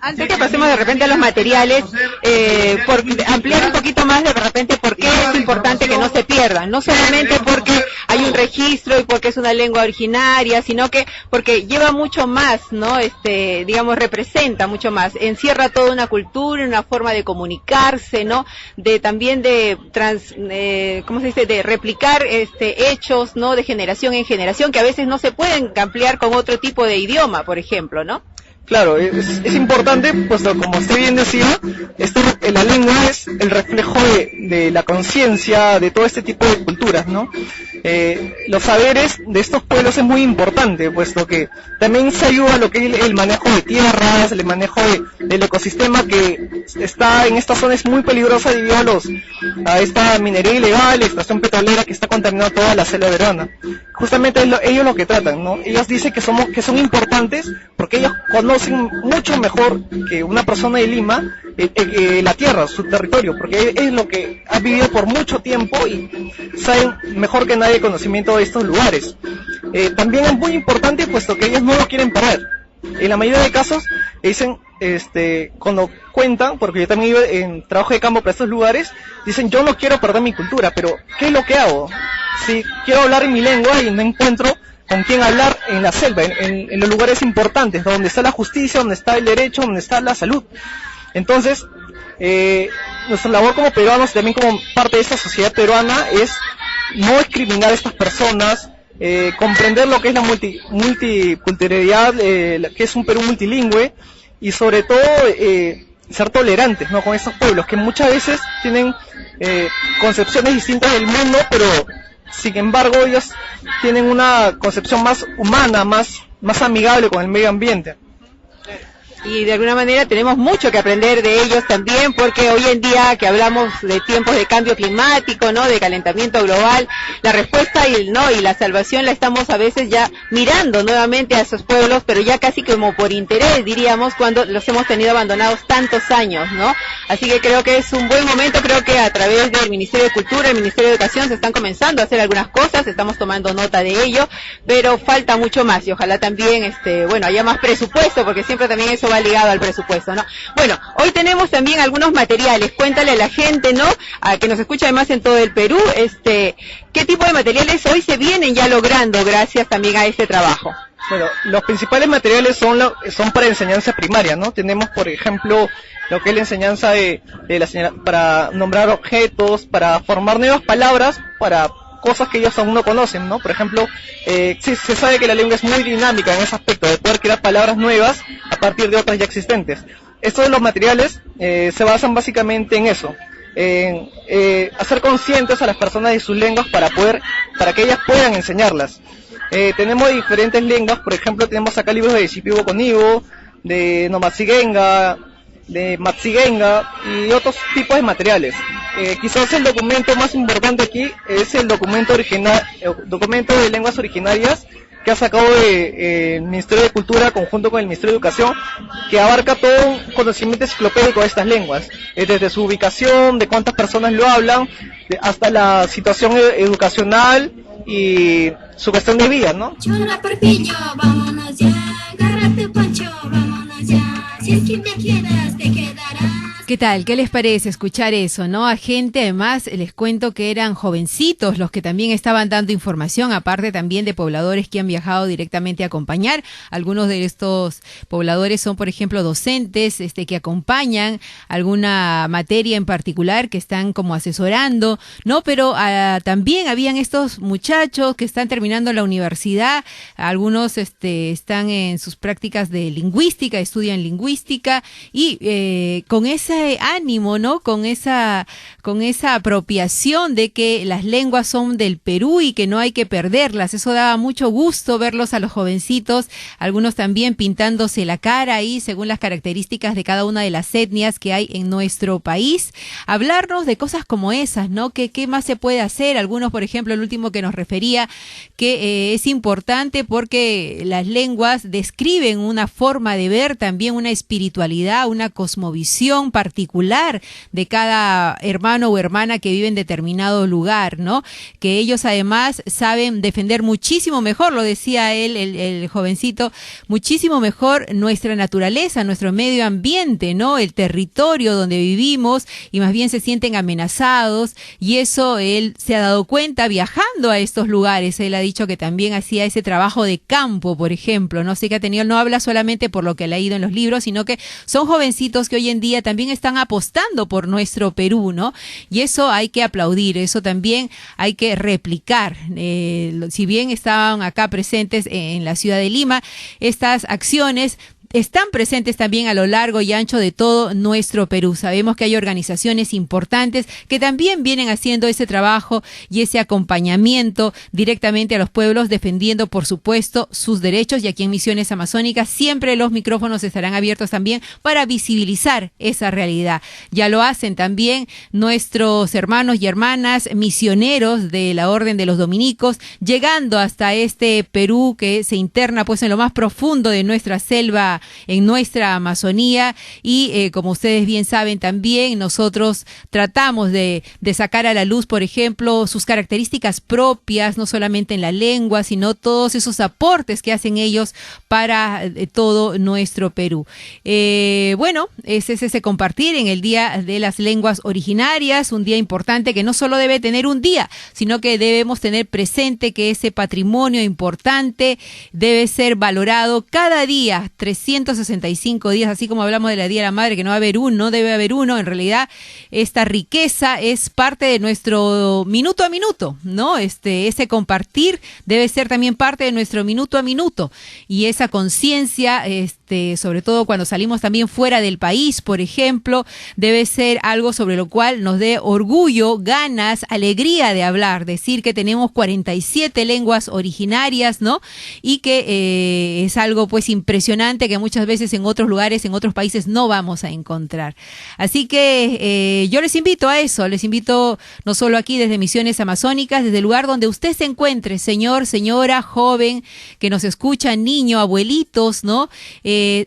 S9: Antes que pasemos de repente a los materiales, por ampliar un poquito más de repente por qué es importante que no se pierdan, no solamente porque hay un registro y porque es una lengua originaria, sino que porque lleva mucho más, ¿no? Digamos, representa mucho más, encierra toda una cultura, una forma de comunicarse, ¿no? También de ¿cómo se dice? De replicar hechos, ¿no? De generación en generación que a veces no se pueden ampliar con otro tipo de idioma, por ejemplo, ¿no?
S11: Claro, es importante, pues como usted bien decía, la lengua es el reflejo de la conciencia de todo este tipo de culturas, ¿no? Los saberes de estos pueblos es muy importante, puesto que también se ayuda a lo que es el manejo de tierras, el manejo del ecosistema que está en esta zona es muy peligrosa debido a esta minería ilegal, la extracción petrolera que está contaminando toda la selva peruana. Justamente ellos lo que tratan, ¿no? Ellos dicen que son importantes porque ellos conocen mucho mejor que una persona de Lima la tierra, su territorio, porque es lo que ha vivido por mucho tiempo y saben mejor que nadie el conocimiento de estos lugares. También es muy importante puesto que ellos no lo quieren perder. En la mayoría de casos dicen, cuando cuentan, porque yo también iba en trabajo de campo para estos lugares, dicen yo no quiero perder mi cultura, pero ¿qué es lo que hago? Si quiero hablar en mi lengua y no encuentro con quién hablar en la selva, en los lugares importantes, donde está la justicia, donde está el derecho, donde está la salud. Entonces, nuestra labor como peruanos, también como parte de esta sociedad peruana, es no discriminar a estas personas, comprender lo que es la multiculturalidad, que es un Perú multilingüe, y sobre todo ser tolerantes, ¿no?, con estos pueblos que muchas veces tienen concepciones distintas del mundo, pero sin embargo ellos tienen una concepción más humana, más amigable con el medio ambiente.
S9: Y de alguna manera tenemos mucho que aprender de ellos también, porque hoy en día que hablamos de tiempos de cambio climático, ¿no?, de calentamiento global, la respuesta y la salvación la estamos a veces ya mirando nuevamente a esos pueblos, pero ya casi como por interés, diríamos, cuando los hemos tenido abandonados tantos años, ¿no? Así que creo que es un buen momento, creo que a través del Ministerio de Cultura, el Ministerio de Educación se están comenzando a hacer algunas cosas, estamos tomando nota de ello, pero falta mucho más y ojalá también, haya más presupuesto, porque siempre también eso va ligado al presupuesto, ¿no? Bueno, hoy tenemos también algunos materiales, cuéntale a la gente, ¿no?, a que nos escucha además en todo el Perú, ¿qué tipo de materiales hoy se vienen ya logrando gracias también a este trabajo?
S11: Bueno, los principales materiales son para enseñanza primaria, ¿no? Tenemos, por ejemplo, lo que es la enseñanza para nombrar objetos, para formar nuevas palabras, para cosas que ellos aún no conocen, ¿no? Por ejemplo, se sabe que la lengua es muy dinámica en ese aspecto, de poder crear palabras nuevas a partir de otras ya existentes. Estos de los materiales se basan básicamente en eso, en hacer conscientes a las personas de sus lenguas para que ellas puedan enseñarlas. Tenemos diferentes lenguas, por ejemplo, tenemos acá libros de Shipibo Conibo, de Nomatsigenga, de Matsigenga y otros tipos de materiales. Quizás el documento más importante aquí es el documento de lenguas originarias que ha sacado el Ministerio de Cultura conjunto con el Ministerio de Educación, que abarca todo un conocimiento enciclopédico de estas lenguas, desde su ubicación, de cuántas personas lo hablan, hasta la situación educacional y su cuestión de vida, ¿no?
S2: ¿Qué tal? ¿Qué les parece escuchar eso, no? A gente, además, les cuento que eran jovencitos los que también estaban dando información, aparte también de pobladores que han viajado directamente a acompañar. Algunos de estos pobladores son, por ejemplo, docentes que acompañan alguna materia en particular, que están como asesorando, ¿no? Pero también habían estos muchachos que están terminando la universidad, algunos están en sus prácticas de lingüística, estudian lingüística y con ese ánimo, ¿no? Con esa apropiación de que las lenguas son del Perú y que no hay que perderlas. Eso daba mucho gusto verlos a los jovencitos, algunos también pintándose la cara ahí según las características de cada una de las etnias que hay en nuestro país. Hablarnos de cosas como esas, ¿no? ¿Qué más se puede hacer? Algunos, por ejemplo, el último que nos refería, que es importante porque las lenguas describen una forma de ver, también una espiritualidad, una cosmovisión particular de cada hermano o hermana que vive en determinado lugar, ¿no? Que ellos además saben defender muchísimo mejor, lo decía él, el jovencito, muchísimo mejor nuestra naturaleza, nuestro medio ambiente, ¿no? El territorio donde vivimos, y más bien se sienten amenazados, y eso él se ha dado cuenta viajando a estos lugares. Él ha dicho que también hacía ese trabajo de campo, por ejemplo, no sé, que ha tenido, no habla solamente por lo que ha leído en los libros, sino que son jovencitos que hoy en día también están apostando por nuestro Perú, ¿no? Y eso hay que aplaudir, eso también hay que replicar. Si bien estaban acá presentes en la ciudad de Lima, estas acciones están presentes también a lo largo y ancho de todo nuestro Perú. Sabemos que hay organizaciones importantes que también vienen haciendo ese trabajo y ese acompañamiento directamente a los pueblos, defendiendo, por supuesto, sus derechos. Y aquí en Misiones Amazónicas siempre los micrófonos estarán abiertos también para visibilizar esa realidad. Ya lo hacen también nuestros hermanos y hermanas misioneros de la Orden de los Dominicos, llegando hasta este Perú que se interna pues en lo más profundo de nuestra selva, en nuestra Amazonía, y como ustedes bien saben también nosotros tratamos de sacar a la luz, por ejemplo, sus características propias, no solamente en la lengua, sino todos esos aportes que hacen ellos para todo nuestro Perú. Bueno, es ese compartir en el Día de las Lenguas Originarias, un día importante que no solo debe tener un día, sino que debemos tener presente que ese patrimonio importante debe ser valorado cada día, 365 días, así como hablamos de la Día de la Madre, que no va a haber uno, debe haber uno. En realidad, esta riqueza es parte de nuestro minuto a minuto, ¿no? Ese compartir debe ser también parte de nuestro minuto a minuto. Y esa conciencia, sobre todo cuando salimos también fuera del país, por ejemplo, debe ser algo sobre lo cual nos dé orgullo, ganas, alegría de hablar, decir que tenemos 47 lenguas originarias, ¿no? Y que es algo pues impresionante que muchas veces en otros lugares, en otros países no vamos a encontrar. Así que yo les invito a eso, les invito no solo aquí desde Misiones Amazónicas, desde el lugar donde usted se encuentre, señor, señora, joven, que nos escucha, niño, abuelitos, ¿no?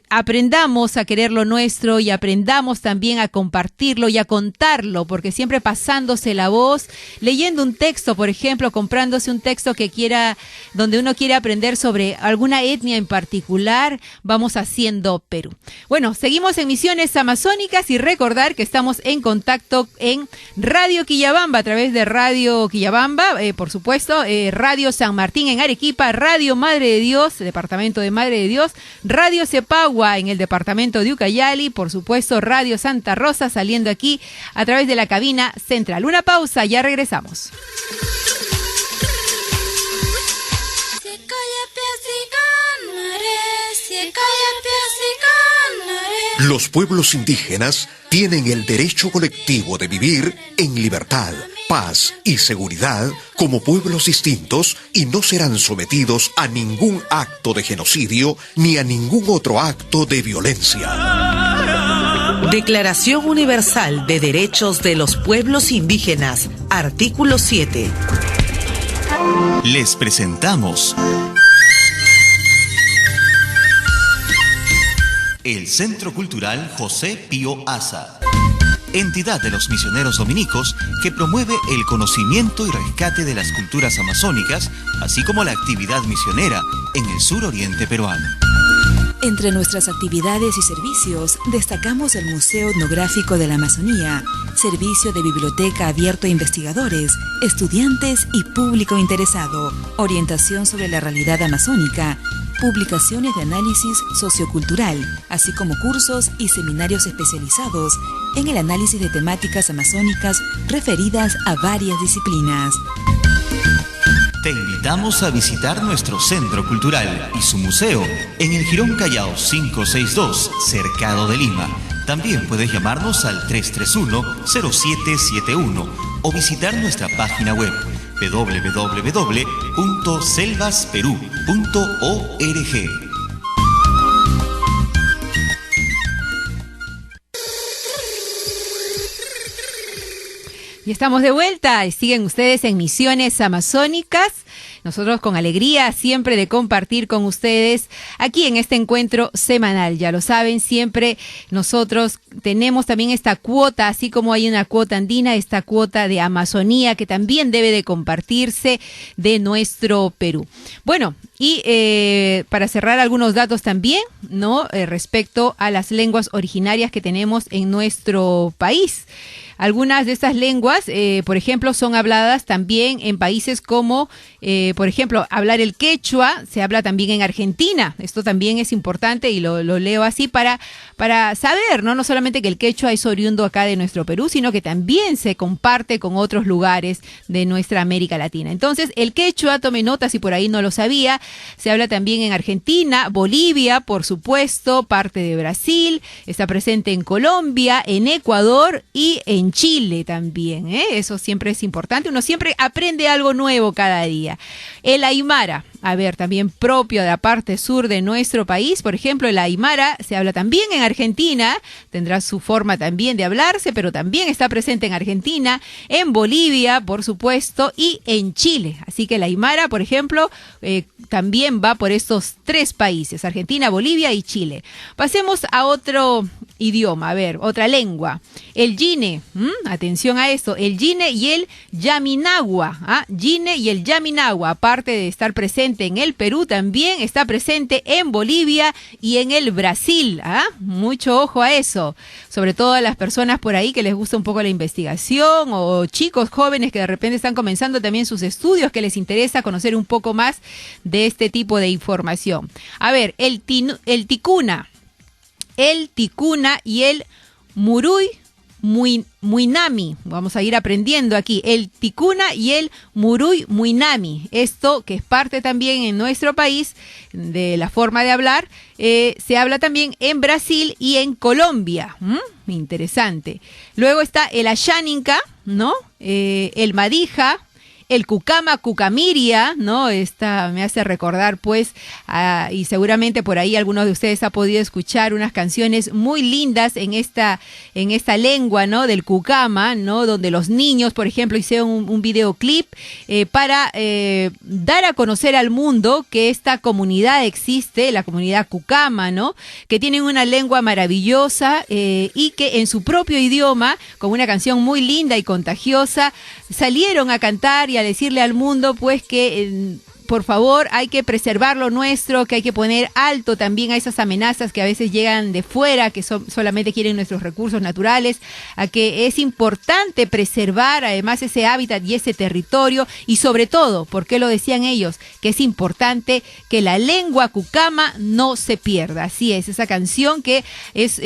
S2: Aprendamos a querer lo nuestro y aprendamos también a compartirlo y a contarlo, porque siempre pasándose la voz, leyendo un texto, por ejemplo, comprándose un texto que quiera, donde uno quiere aprender sobre alguna etnia en particular, vamos haciendo Perú. Bueno, seguimos en Misiones Amazónicas y recordar que estamos en contacto en Radio Quillabamba, a través de Radio Quillabamba, por supuesto, Radio San Martín en Arequipa, Radio Madre de Dios, Departamento de Madre de Dios, Radio Cepagua en el Departamento de Ucayali, por supuesto, Radio Santa Rosa saliendo aquí a través de la cabina central. Una pausa, ya regresamos.
S8: Los pueblos indígenas tienen el derecho colectivo de vivir en libertad, paz y seguridad como pueblos distintos y no serán sometidos a ningún acto de genocidio ni a ningún otro acto de violencia.
S7: Declaración Universal de Derechos de los Pueblos Indígenas, artículo 7.
S12: Les presentamos el Centro Cultural José Pío Asa, entidad de los misioneros dominicos que promueve el conocimiento y rescate de las culturas amazónicas, así como la actividad misionera en el suroriente peruano.
S13: Entre nuestras actividades y servicios, destacamos el Museo Etnográfico de la Amazonía, servicio de biblioteca abierto a investigadores, estudiantes y público interesado, orientación sobre la realidad amazónica, publicaciones de análisis sociocultural, así como cursos y seminarios especializados en el análisis de temáticas amazónicas referidas a varias disciplinas.
S12: Te invitamos a visitar nuestro centro cultural y su museo en el Jirón Callao 562, Cercado de Lima. También puedes llamarnos al 331-0771 o visitar nuestra página web www.selvasperú.org.
S2: Y estamos de vuelta, siguen ustedes en Misiones Amazónicas. Nosotros con alegría siempre de compartir con ustedes aquí en este encuentro semanal. Ya lo saben, siempre nosotros tenemos también esta cuota, así como hay una cuota andina, esta cuota de Amazonía que también debe de compartirse de nuestro Perú. Bueno, y para cerrar algunos datos también, ¿no? Respecto a las lenguas originarias que tenemos en nuestro país. Algunas de estas lenguas, por ejemplo, son habladas también en países como, por ejemplo, hablar el quechua, se habla también en Argentina. Esto también es importante y lo leo así para saber, ¿no? No solamente que el quechua es oriundo acá de nuestro Perú, sino que también se comparte con otros lugares de nuestra América Latina. Entonces, el quechua, tome nota si por ahí no lo sabía, se habla también en Argentina, Bolivia, por supuesto, parte de Brasil, está presente en Colombia, en Ecuador y en Chile también, ¿eh? Eso siempre es importante, uno siempre aprende algo nuevo cada día. El aymara, a ver, también propio de la parte sur de nuestro país, por ejemplo, el aymara se habla también en Argentina, tendrá su forma también de hablarse, pero también está presente en Argentina, en Bolivia, por supuesto, y en Chile. Así que el aymara, por ejemplo, también va por estos tres países, Argentina, Bolivia y Chile. Pasemos a otro idioma, a ver, otra lengua. El yine, atención a esto, el yine y el yaminagua, yine y el yaminagua, aparte de estar presente en el Perú, también está presente en Bolivia y en el Brasil, mucho ojo a eso, sobre todo a las personas por ahí que les gusta un poco la investigación o chicos jóvenes que de repente están comenzando también sus estudios, que les interesa conocer un poco más de este tipo de información. A ver, el ticuna y el muinami, vamos a ir aprendiendo aquí, el ticuna y el muinami, esto que es parte también en nuestro país de la forma de hablar, se habla también en Brasil y en Colombia, interesante. Luego está el ayaninka, ¿no? El madija, el cucama, cucamiria, ¿no? Esta me hace recordar, pues, y seguramente por ahí algunos de ustedes ha podido escuchar unas canciones muy lindas en esta lengua, ¿no? Del cucama, ¿no? Donde los niños, por ejemplo, hicieron un videoclip para dar a conocer al mundo que esta comunidad existe, la comunidad cucama, ¿no? Que tienen una lengua maravillosa y que en su propio idioma, con una canción muy linda y contagiosa, salieron a cantar y a decirle al mundo pues que por favor hay que preservar lo nuestro, que hay que poner alto también a esas amenazas que a veces llegan de fuera, que solamente quieren nuestros recursos naturales, a que es importante preservar además ese hábitat y ese territorio y sobre todo, porque lo decían ellos, que es importante que la lengua cucama no se pierda. Así es, esa canción que es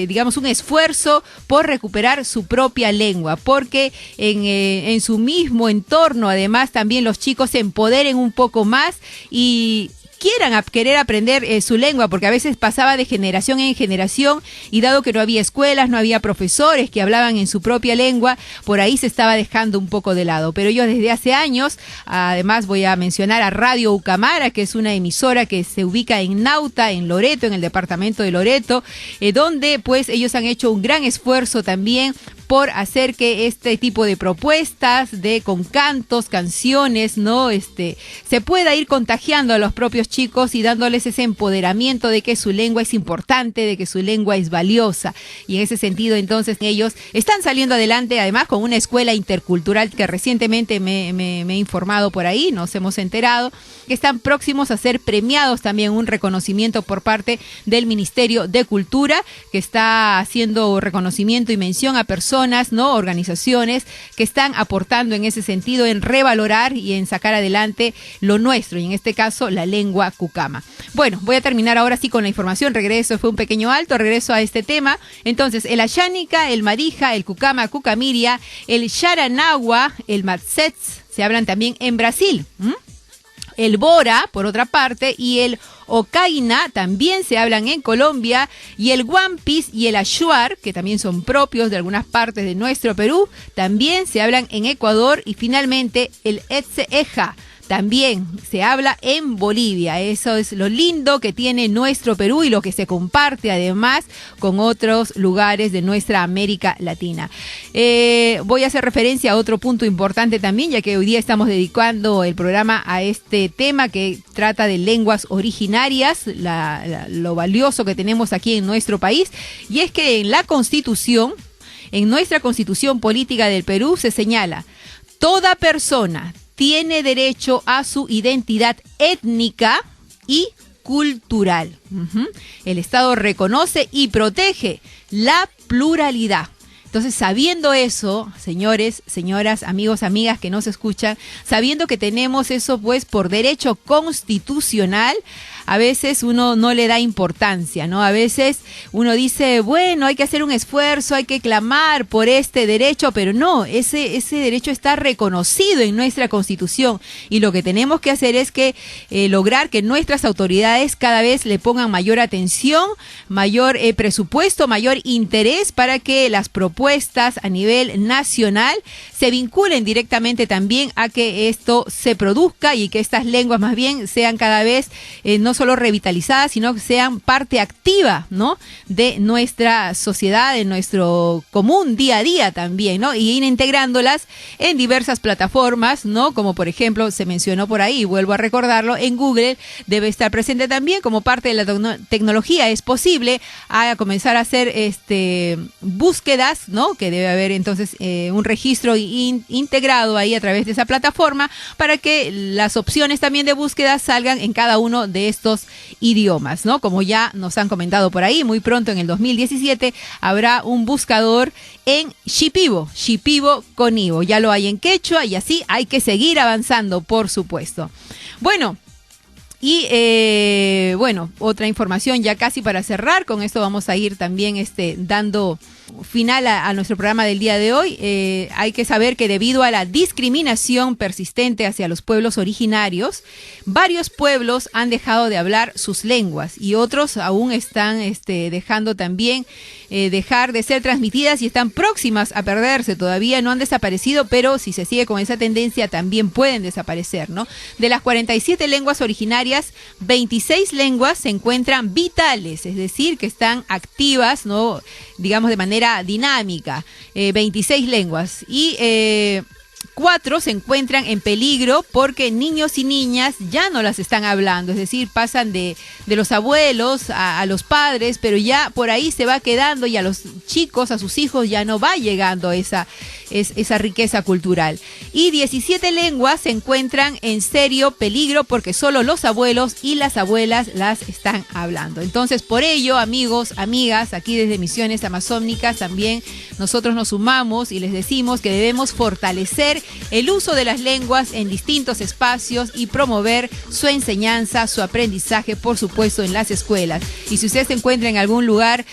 S2: digamos un esfuerzo por recuperar su propia lengua, porque en su mismo entorno además también los chicos se empoderen un poco más y quieran querer aprender su lengua, porque a veces pasaba de generación en generación y dado que no había escuelas, no había profesores que hablaban en su propia lengua, por ahí se estaba dejando un poco de lado. Pero ellos desde hace años, además voy a mencionar a Radio Ucamara, que es una emisora que se ubica en Nauta, en Loreto, en el departamento de Loreto, donde pues ellos han hecho un gran esfuerzo también por hacer que este tipo de propuestas con cantos, canciones, ¿no? Se pueda ir contagiando a los propios chicos y dándoles ese empoderamiento de que su lengua es importante, de que su lengua es valiosa. Y en ese sentido, entonces, ellos están saliendo adelante, además, con una escuela intercultural que recientemente me he informado por ahí, nos hemos enterado, que están próximos a ser premiados también, un reconocimiento por parte del Ministerio de Cultura, que está haciendo reconocimiento y mención a personas, ¿no? Organizaciones que están aportando en ese sentido, en revalorar y en sacar adelante lo nuestro, y en este caso la lengua cucama. Bueno, voy a terminar ahora sí con la información, fue un pequeño alto, regreso a este tema. Entonces, el ayánica, el madija, el cucama, cucamiria, el xaranagua, el matsets, se hablan también en Brasil. El bora, por otra parte, y el ocaina también se hablan en Colombia, y el guampis y el ayuar, que también son propios de algunas partes de nuestro Perú, también se hablan en Ecuador, y finalmente el etseeja también se habla en Bolivia. Eso es lo lindo que tiene nuestro Perú y lo que se comparte además con otros lugares de nuestra América Latina. Voy a hacer referencia a otro punto importante también, ya que hoy día estamos dedicando el programa a este tema que trata de lenguas originarias, lo valioso que tenemos aquí en nuestro país, y es que en la Constitución, en nuestra Constitución Política del Perú, se señala: toda persona tiene derecho a su identidad étnica y cultural. El Estado reconoce y protege la pluralidad. Entonces, sabiendo eso, señores, señoras, amigos, amigas que nos escuchan, sabiendo que tenemos eso pues por derecho constitucional, a veces uno no le da importancia, ¿no? A veces uno dice, bueno, hay que hacer un esfuerzo, hay que clamar por este derecho, pero no, ese derecho está reconocido en nuestra Constitución, y lo que tenemos que hacer es que lograr que nuestras autoridades cada vez le pongan mayor atención, mayor presupuesto, mayor interés para que las propuestas a nivel nacional se vinculen directamente también a que esto se produzca y que estas lenguas más bien sean cada vez no solo revitalizadas, sino que sean parte activa, ¿no?, de nuestra sociedad, de nuestro común día a día también, ¿no? Y ir integrándolas en diversas plataformas, ¿no? Como por ejemplo se mencionó por ahí, vuelvo a recordarlo, en Google debe estar presente también como parte de la tecnología. Es posible comenzar a hacer búsquedas, ¿no? Que debe haber entonces un registro integrado ahí a través de esa plataforma para que las opciones también de búsqueda salgan en cada uno de estos idiomas, ¿no? Como ya nos han comentado por ahí, muy pronto en el 2017 habrá un buscador en Shipibo con Ivo. Ya lo hay en quechua y así hay que seguir avanzando, por supuesto. Bueno, y otra información ya casi para cerrar, con esto vamos a ir también dando final a nuestro programa del día de hoy. Hay que saber que debido a la discriminación persistente hacia los pueblos originarios, varios pueblos han dejado de hablar sus lenguas y otros aún están dejando también dejar de ser transmitidas y están próximas a perderse. Todavía no han desaparecido, pero si se sigue con esa tendencia también pueden desaparecer, ¿no? De las 47 lenguas originarias, 26 lenguas se encuentran vitales, es decir, que están activas, ¿no?, digamos de manera dinámica, 26 lenguas, y 4 se encuentran en peligro porque niños y niñas ya no las están hablando, es decir, pasan de los abuelos a los padres, pero ya por ahí se va quedando, y a los chicos, a sus hijos ya no va llegando esa riqueza cultural. Y 17 lenguas se encuentran en serio peligro porque solo los abuelos y las abuelas las están hablando. Entonces, por ello, amigos, amigas, aquí desde Misiones Amazónicas también nosotros nos sumamos y les decimos que debemos fortalecer el uso de las lenguas en distintos espacios y promover su enseñanza, su aprendizaje, por supuesto, en las escuelas. Y si usted se encuentra en algún lugar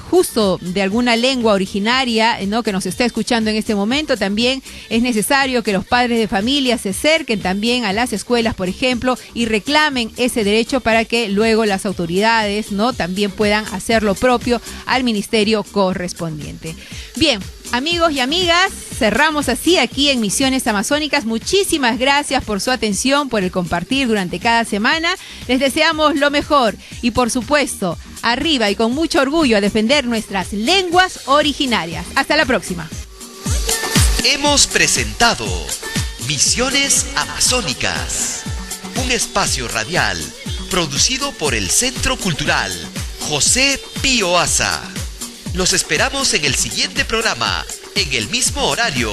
S2: justo de alguna lengua originaria, ¿no?, que nos está escuchando en este momento, también es necesario que los padres de familia se acerquen también a las escuelas, por ejemplo, y reclamen ese derecho para que luego las autoridades, ¿no?, también puedan hacer lo propio al ministerio correspondiente. Bien, amigos y amigas, cerramos así aquí en Misiones Amazónicas. Muchísimas gracias por su atención, por el compartir durante cada semana. Les deseamos lo mejor y, por supuesto, arriba y con mucho orgullo a defender nuestras lenguas originarias. Hasta la próxima.
S1: Hemos presentado Misiones Amazónicas, un espacio radial producido por el Centro Cultural José Pío Asa. Los esperamos en el siguiente programa, en el mismo horario.